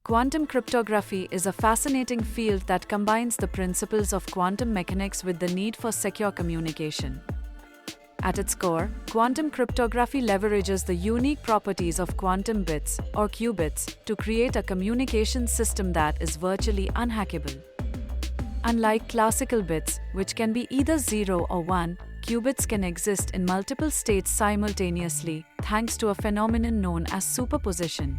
Quantum cryptography is a fascinating field that combines the principles of quantum mechanics with the need for secure communication. At its core, quantum cryptography leverages the unique properties of quantum bits, or qubits, to create a communication system that is virtually unhackable. Unlike classical bits, which can be either 0 or 1, qubits can exist in multiple states simultaneously, thanks to a phenomenon known as superposition.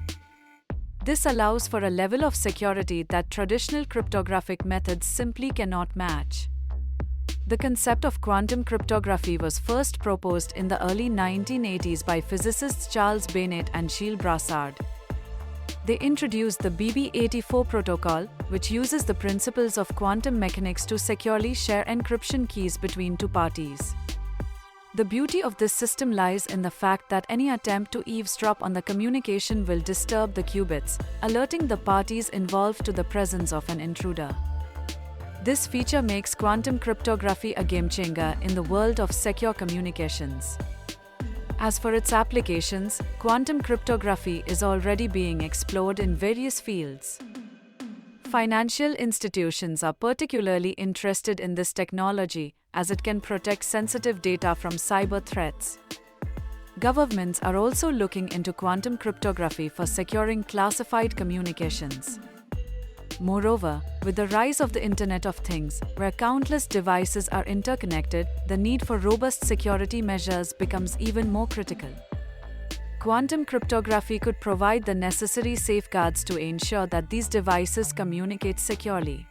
This allows for a level of security that traditional cryptographic methods simply cannot match. The concept of quantum cryptography was first proposed in the early 1980s by physicists Charles Bennett and Gilles Brassard. They introduced the BB84 protocol, which uses the principles of quantum mechanics to securely share encryption keys between two parties. The beauty of this system lies in the fact that any attempt to eavesdrop on the communication will disturb the qubits, alerting the parties involved to the presence of an intruder. This feature makes quantum cryptography a game-changer in the world of secure communications. As for its applications, quantum cryptography is already being explored in various fields. Financial institutions are particularly interested in this technology, as it can protect sensitive data from cyber threats. Governments are also looking into quantum cryptography for securing classified communications. Moreover, with the rise of the Internet of Things, where countless devices are interconnected, the need for robust security measures becomes even more critical. Quantum cryptography could provide the necessary safeguards to ensure that these devices communicate securely.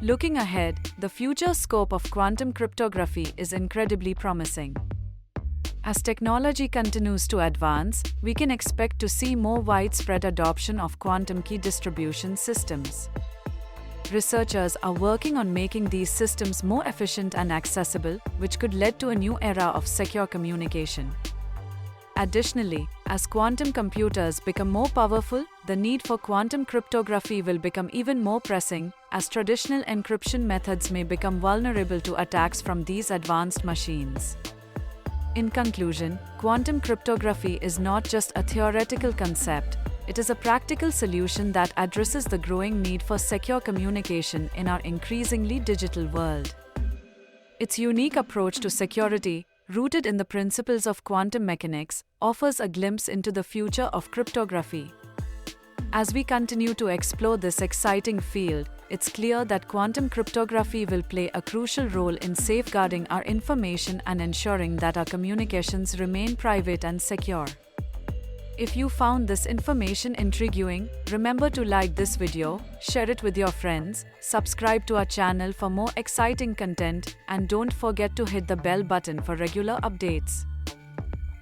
Looking ahead, the future scope of quantum cryptography is incredibly promising. As technology continues to advance, we can expect to see more widespread adoption of quantum key distribution systems. Researchers are working on making these systems more efficient and accessible, which could lead to a new era of secure communication. Additionally, as quantum computers become more powerful, the need for quantum cryptography will become even more pressing, as traditional encryption methods may become vulnerable to attacks from these advanced machines. In conclusion, quantum cryptography is not just a theoretical concept, it is a practical solution that addresses the growing need for secure communication in our increasingly digital world. Its unique approach to security, rooted in the principles of quantum mechanics, offers a glimpse into the future of cryptography. As we continue to explore this exciting field, it's clear that quantum cryptography will play a crucial role in safeguarding our information and ensuring that our communications remain private and secure. If you found this information intriguing, remember to like this video, share it with your friends, subscribe to our channel for more exciting content, and don't forget to hit the bell button for regular updates.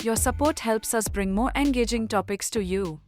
Your support helps us bring more engaging topics to you.